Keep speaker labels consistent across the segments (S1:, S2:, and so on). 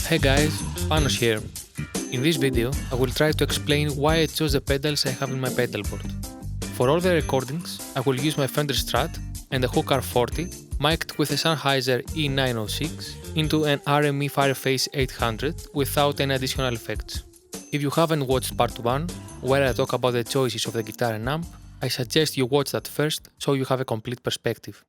S1: Hey guys, Panos here. In this video, I will try to explain why I chose the pedals I have in my pedalboard. For all the recordings, I will use my Fender Strat and a Hook R40 mic'd with a Sennheiser E906 into an RME Fireface 800 without any additional effects. If you haven't watched part 1, where I talk about the choices of the guitar and amp, I suggest you watch that first so you have a complete perspective.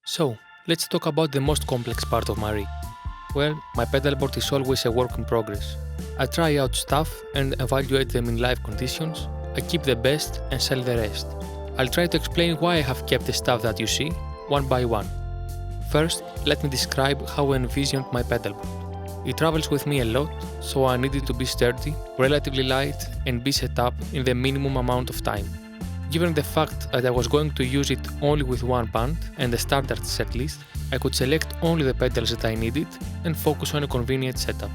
S1: So, let's talk about the most complex part of my rig. Well, my pedalboard is always a work in progress. I try out stuff and evaluate them in live conditions, I keep the best and sell the rest. I'll try to explain why I have kept the stuff that you see, one by one. First, let me describe how I envisioned my pedalboard. It travels with me a lot, so I need it to be sturdy, relatively light, and be set up in the minimum amount of time. Given the fact that I was going to use it only with one band and a standard setlist, I could select only the pedals that I needed and focus on a convenient setup.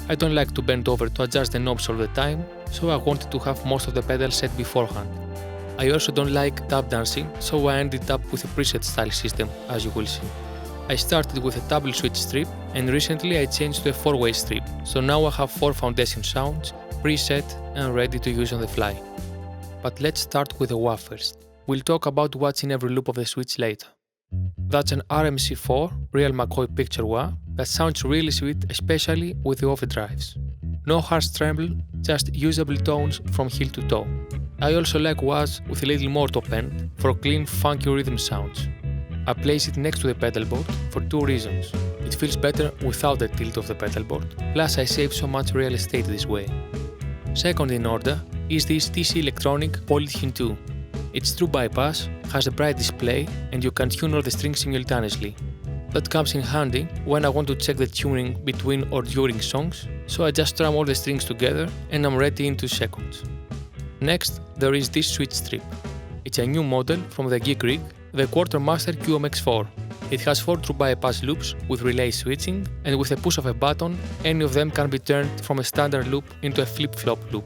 S1: I don't like to bend over to adjust the knobs all the time, so I wanted to have most of the pedals set beforehand. I also don't like tap dancing, so I ended up with a preset style system, as you will see. I started with a double switch strip and recently I changed to a 4-way strip, so now I have 4 foundation sounds, preset and ready to use on the fly. But let's start with the wah first. We'll talk about what's in every loop of the switch later. That's an RMC4 Real McCoy picture wah that sounds really sweet, especially with the overdrives. No harsh treble, just usable tones from heel to toe. I also like wahs with a little more top end for clean, funky rhythm sounds. I place it next to the pedalboard for 2 reasons. It feels better without the tilt of the pedalboard, plus I save so much real estate this way. Second in order is this TC Electronic POLYTUNE 2. Its true bypass, has a bright display and you can tune all the strings simultaneously. That comes in handy when I want to check the tuning between or during songs, so I just strum all the strings together and I'm ready in 2 seconds. Next, there is this switch strip. It's a new model from the Geek Rig, the Quartermaster QMX4. It has 4 true bypass loops with relay switching, and with a push of a button, any of them can be turned from a standard loop into a flip-flop loop.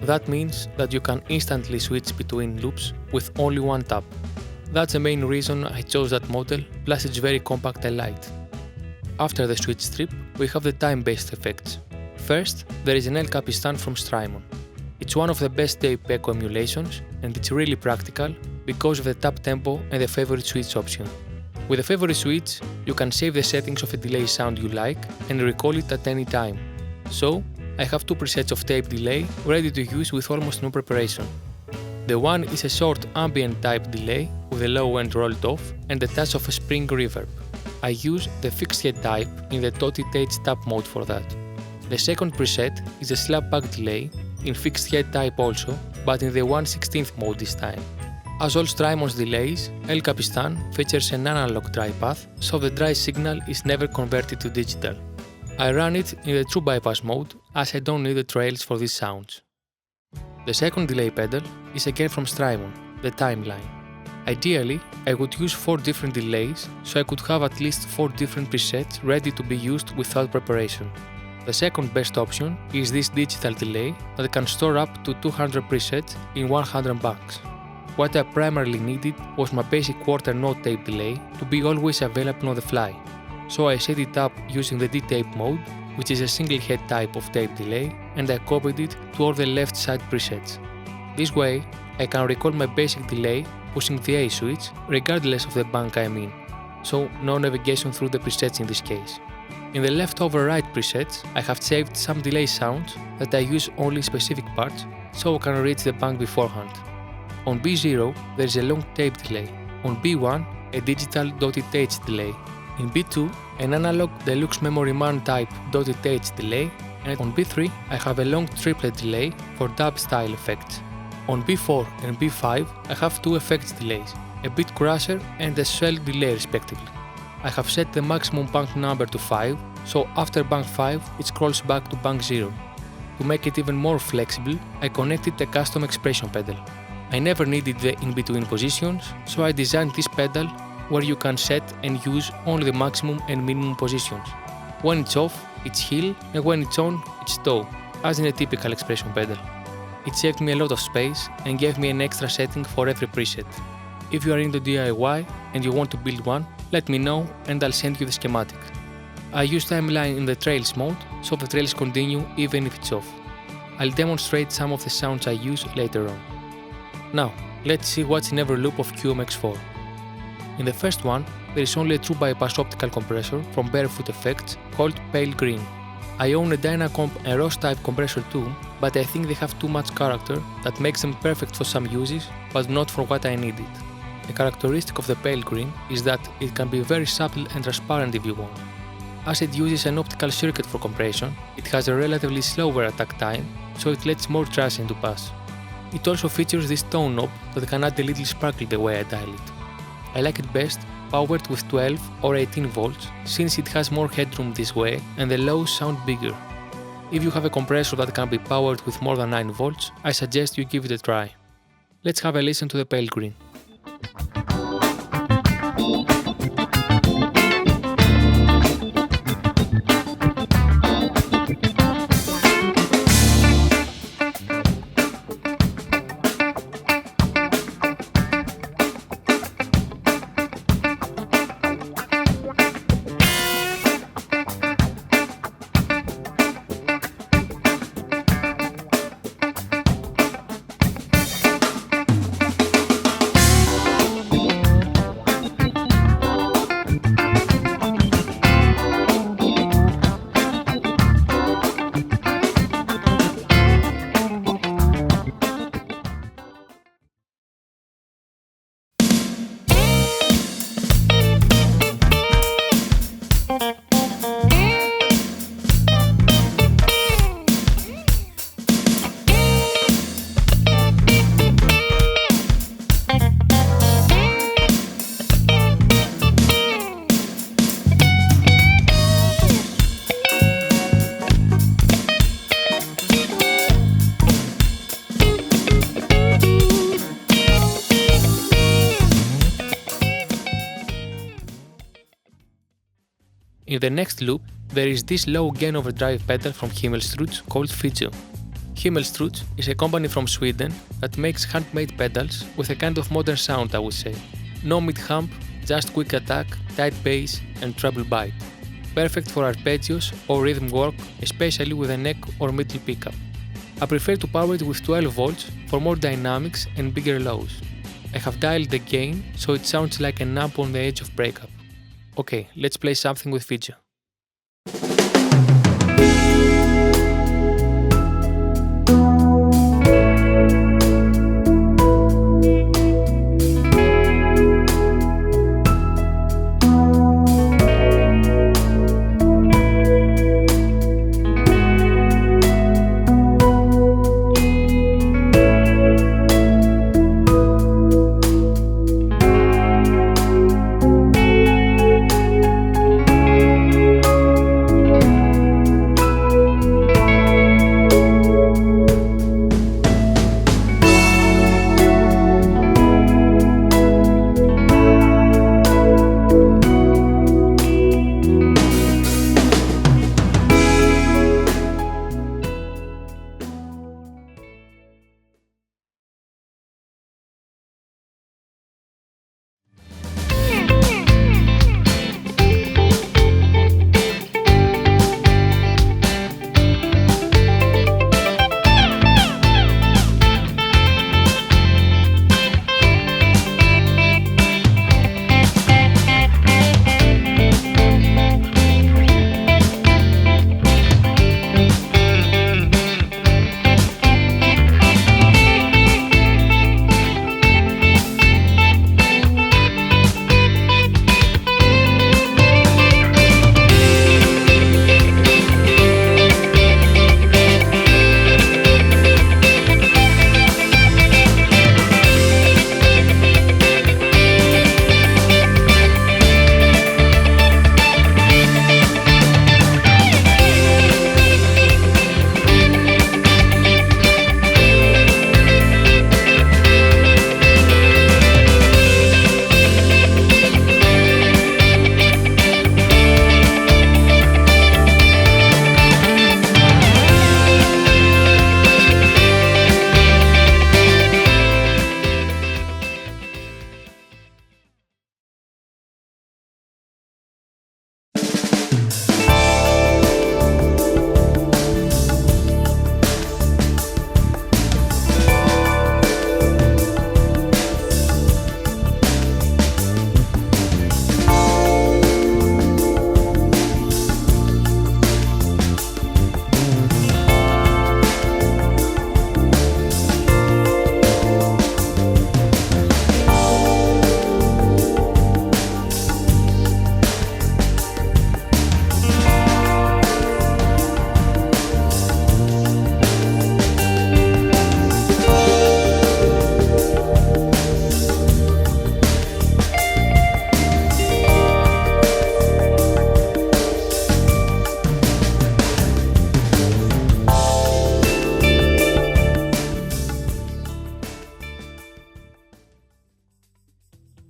S1: That means that you can instantly switch between loops with only one tap. That's the main reason I chose that model, plus it's very compact and light. After the switch strip, we have the time-based effects. First, there is an CAPISTAN from Strymon. It's one of the best tape echo emulations, and it's really practical because of the tap tempo and the favorite switch option. With the favorite switch, you can save the settings of a delay sound you like and recall it at any time. So, I have 2 presets of tape delay ready to use with almost no preparation. The one is a short ambient type delay with a low end rolled off and a touch of a spring reverb. I use the fixed head type in the .th tap mode for that. The second preset is a slapback delay in fixed head type also, but in the 1/16th mode this time. As all Strymon's delays, El Capistan features an analog dry path, so the dry signal is never converted to digital. I run it in the true bypass mode, as I don't need the trails for these sounds. The second delay pedal is again from Strymon, the Timeline. Ideally, I would use 4 different delays, so I could have at least 4 different presets ready to be used without preparation. The second best option is this digital delay that can store up to 200 presets in 100 bucks. What I primarily needed was my basic quarter note tape delay to be always available on the fly. So I set it up using the D-tape mode, which is a single head type of tape delay, and I copied it to all the left side presets. This way, I can recall my basic delay pushing the A switch regardless of the bank I'm in, so no navigation through the presets in this case. In the leftover right presets, I have saved some delay sounds that I use only specific parts, so I can reach the bank beforehand. On B0, there is a long tape delay. On B1, a digital .th delay. In B2, an analog deluxe memory man type .th delay, and on B3 I have a long triplet delay for dub style effects. On B4 and B5 I have 2 effects delays, a bit crusher and a swell delay respectively. I have set the maximum bank number to 5, so after bank 5 it scrolls back to bank 0. To make it even more flexible, I connected a custom expression pedal. I never needed the in-between positions, so I designed this pedal where you can set and use only the maximum and minimum positions. When it's off, it's heel, and when it's on, it's toe, as in a typical expression pedal. It saved me a lot of space and gave me an extra setting for every preset. If you are into DIY and you want to build one, let me know and I'll send you the schematic. I use timeline in the trails mode, so the trails continue even if it's off. I'll demonstrate some of the sounds I use later on. Now, let's see what's in every loop of QMX4. In the first one, there is only a true bypass optical compressor from Barefoot Effects called Pale Green. I own a Dynacomp and ROS type compressor too, but I think they have too much character that makes them perfect for some uses, but not for what I needed. A characteristic of the Pale Green is that it can be very subtle and transparent if you want. As it uses an optical circuit for compression, it has a relatively slower attack time, so it lets more transient to pass. It also features this tone knob that can add a little sparkle the way I dial it. I like it best powered with 12 or 18 volts, since it has more headroom this way and the lows sound bigger. If you have a compressor that can be powered with more than 9 volts, I suggest you give it a try. Let's have a listen to the Pale Green. In the next loop, there is this low gain overdrive pedal from Himmelstruts called FITZO. Himmelstruts is a company from Sweden that makes handmade pedals with a kind of modern sound, I would say. No mid-hump, just quick attack, tight bass and treble bite. Perfect for arpeggios or rhythm work, especially with a neck or middle pickup. I prefer to power it with 12 volts for more dynamics and bigger lows. I have dialed the gain so it sounds like an amp on the edge of breakup. Okay, let's play something with FITZO.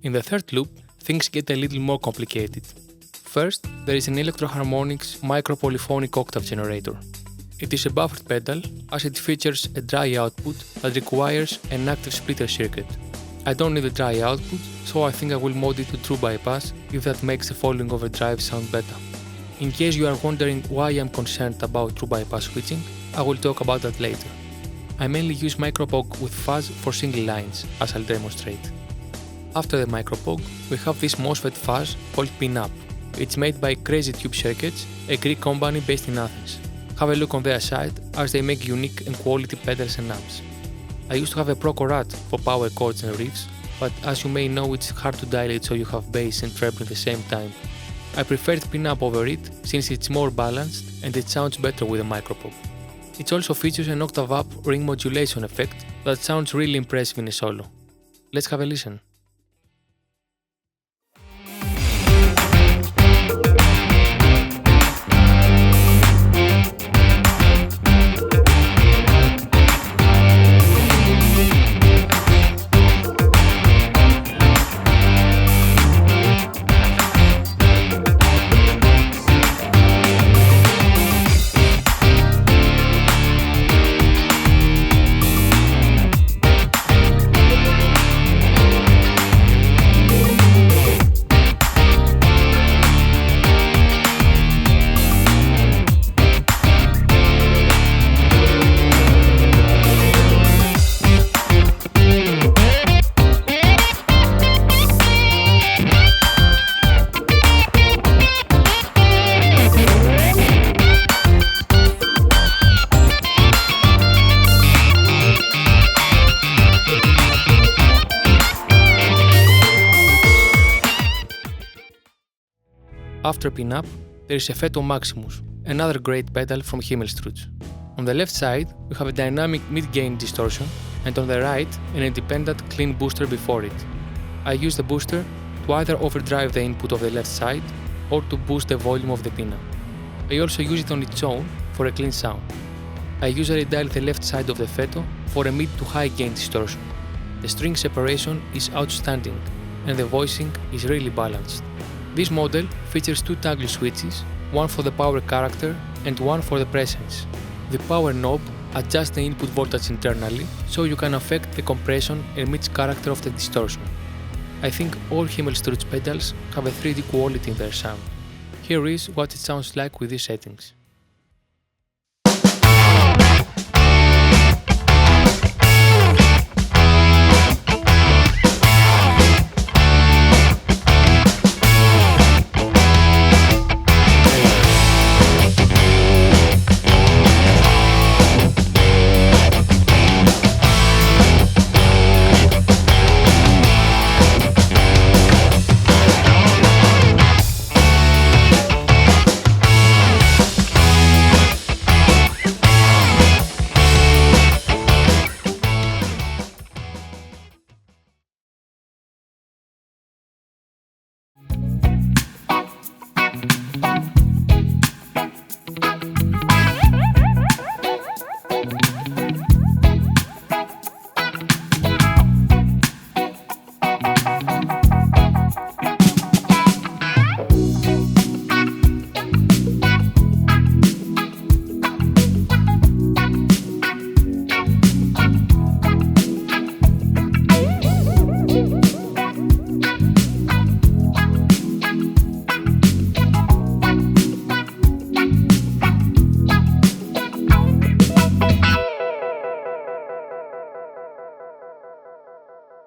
S1: In the third loop, things get a little more complicated. First, there is an Electro-Harmonix micro-polyphonic octave generator. It is a buffered pedal as it features a dry output that requires an active splitter circuit. I don't need a dry output, so I think I will mod it to true bypass if that makes the following overdrive sound better. In case you are wondering why I am concerned about true bypass switching, I will talk about that later. I mainly use MICRO-POG with fuzz for single lines, as I'll demonstrate. After the MICRO-POG, we have this MOSFET fuzz called PIN-UP. It's made by Crazy Tube Circuits, a Greek company based in Athens. Have a look on their site as they make unique and quality pedals and amps. I used to have a Procorat for power chords and riffs, but as you may know it's hard to dial it so you have bass and treble at the same time. I preferred PIN-UP over it since it's more balanced and it sounds better with a MICRO-POG. It also features an octave up ring modulation effect that sounds really impressive in a solo. Let's have a listen. After PIN-UP, there is a FETTO MAXIMUS, another great pedal from Himmelstruts. On the left side, we have a dynamic mid-gain distortion, and on the right, an independent clean booster before it. I use the booster to either overdrive the input of the left side or to boost the volume of the PIN-UP. I also use it on its own for a clean sound. I usually dial the left side of the FETTO for a mid to high gain distortion. The string separation is outstanding, and the voicing is really balanced. This model features two toggle switches, one for the power character and one for the presence. The power knob adjusts the input voltage internally, so you can affect the compression and mix character of the distortion. I think all Himmelstruts pedals have a 3D quality in their sound. Here is what it sounds like with these settings.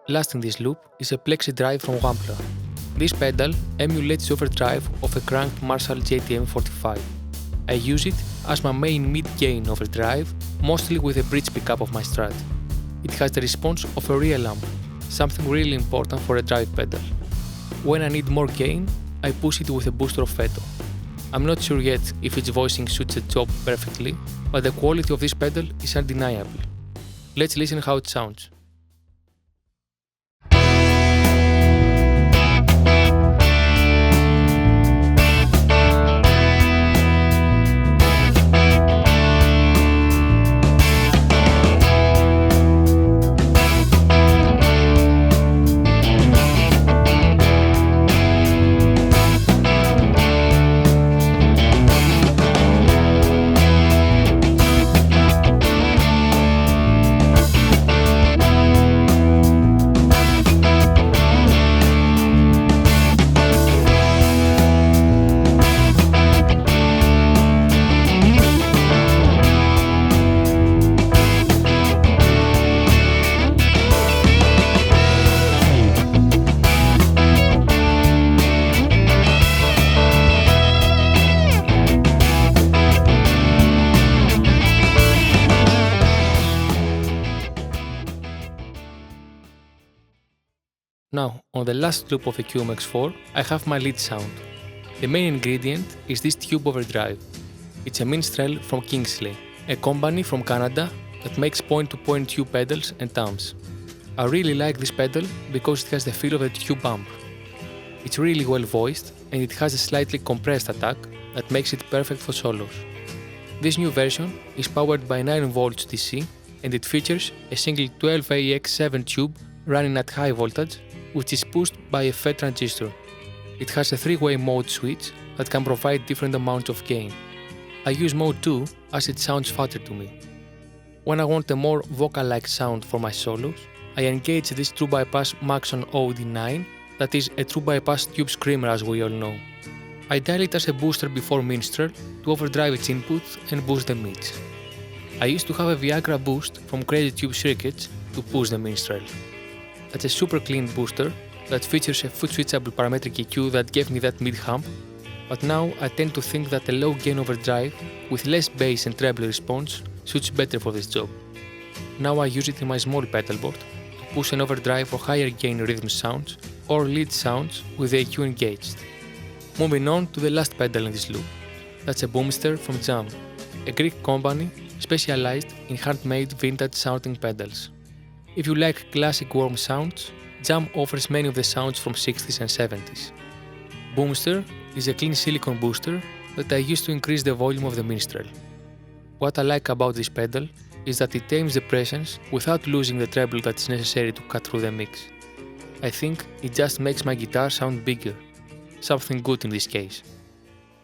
S1: Last in this loop is a PLEXI-DRIVE from Wampler. This pedal emulates the overdrive of a cranked Marshall JTM45. I use it as my main mid-gain overdrive, mostly with a bridge pickup of my Strat. It has the response of a real amp, something really important for a drive pedal. When I need more gain, I push it with a booster of FETTO. I'm not sure yet if its voicing suits the job perfectly, but the quality of this pedal is undeniable. Let's listen how it sounds. Now, on the last loop of the QMX4, I have my lead sound. The main ingredient is this tube overdrive. It's a MINSTREL from Kingsley, a company from Canada that makes point-to-point tube pedals and toms. I really like this pedal because it has the feel of a tube amp. It's really well voiced and it has a slightly compressed attack that makes it perfect for solos. This new version is powered by 9V DC and it features a single 12AX7 tube running at high voltage, which is pushed by a FETTO transistor. It has a 3-way mode switch that can provide different amounts of gain. I use mode 2 as it sounds fatter to me. When I want a more vocal-like sound for my solos, I engage this true bypass Maxon OD9 that is a true bypass tube screamer as we all know. I dial it as a booster before Minstrel to overdrive its inputs and boost the mids. I used to have a Viagra boost from Crazy Tube circuits to push the Minstrel. That's a super clean booster that features a foot switchable parametric EQ that gave me that mid hump, but now I tend to think that a low gain overdrive with less bass and treble response suits better for this job. Now I use it in my small pedalboard to push an overdrive for higher gain rhythm sounds or lead sounds with the EQ engaged. Moving on to the last pedal in this loop. That's a BOOMSTER from Jam, a Greek company specialized in handmade vintage sounding pedals. If you like classic warm sounds, Jam offers many of the sounds from 60s and 70s. BOOMSTER is a clean silicone booster that I use to increase the volume of the Minstrel. What I like about this pedal is that it tames the presence without losing the treble that is necessary to cut through the mix. I think it just makes my guitar sound bigger, something good in this case.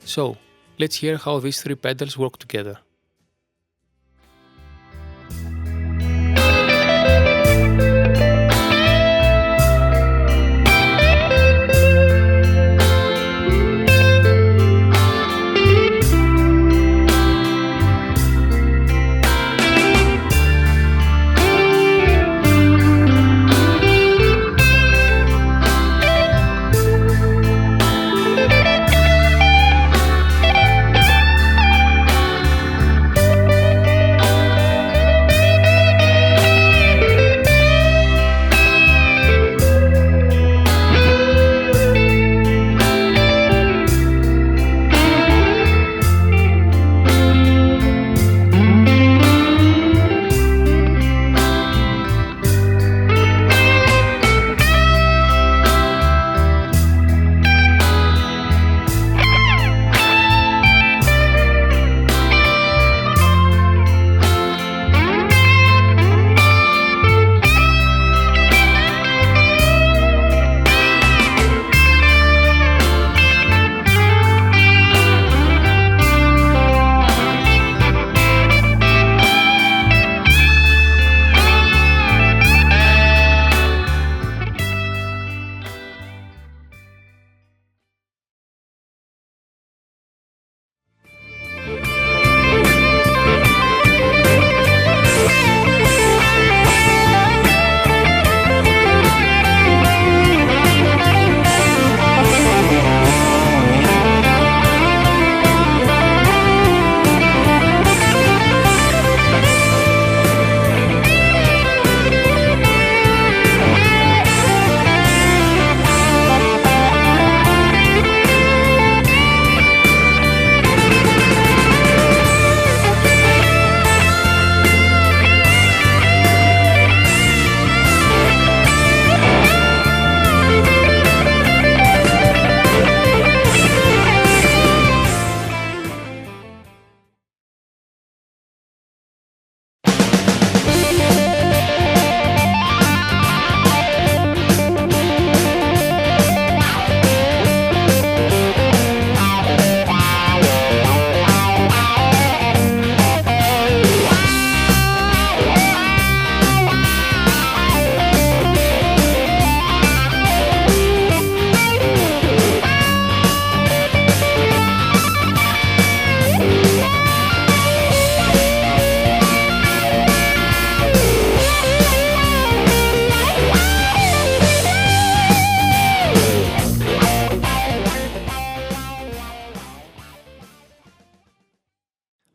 S1: So, let's hear how these three pedals work together.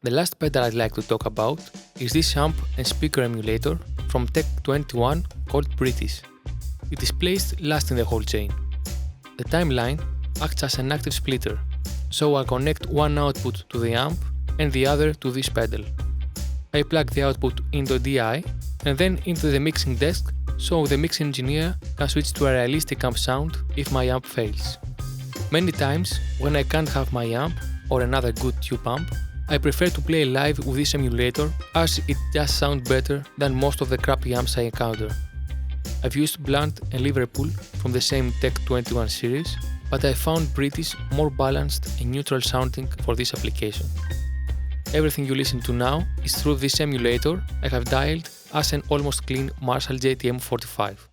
S1: The last pedal I'd like to talk about is this amp and speaker emulator from Tech 21 called British. it is placed last in the whole chain. The timeline acts as an active splitter, so I connect one output to the amp and the other to this pedal. I plug the output into a DI and then into the mixing desk so the mix engineer can switch to a realistic amp sound if my amp fails. Many times, when I can't have my amp or another good tube amp, I prefer to play live with this emulator as it just sounds better than most of the crappy amps I encounter. I've used Blunt and Liverpool from the same Tech 21 series, but I found British more balanced and neutral sounding for this application. Everything you listen to now is through this emulator I have dialed as an almost clean Marshall JTM 45.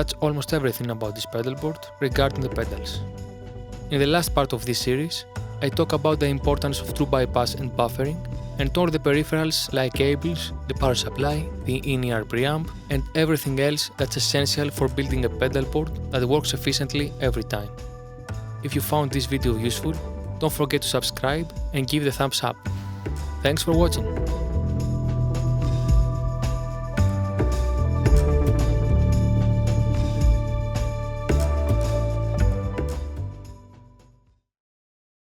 S1: That's almost everything about this pedalboard regarding the pedals. In the last part of this series, I talk about the importance of true bypass and buffering, and all the peripherals like cables, the power supply, the in-ear preamp, and everything else that's essential for building a pedalboard that works efficiently every time. If you found this video useful, don't forget to subscribe and give the thumbs up. Thanks for watching!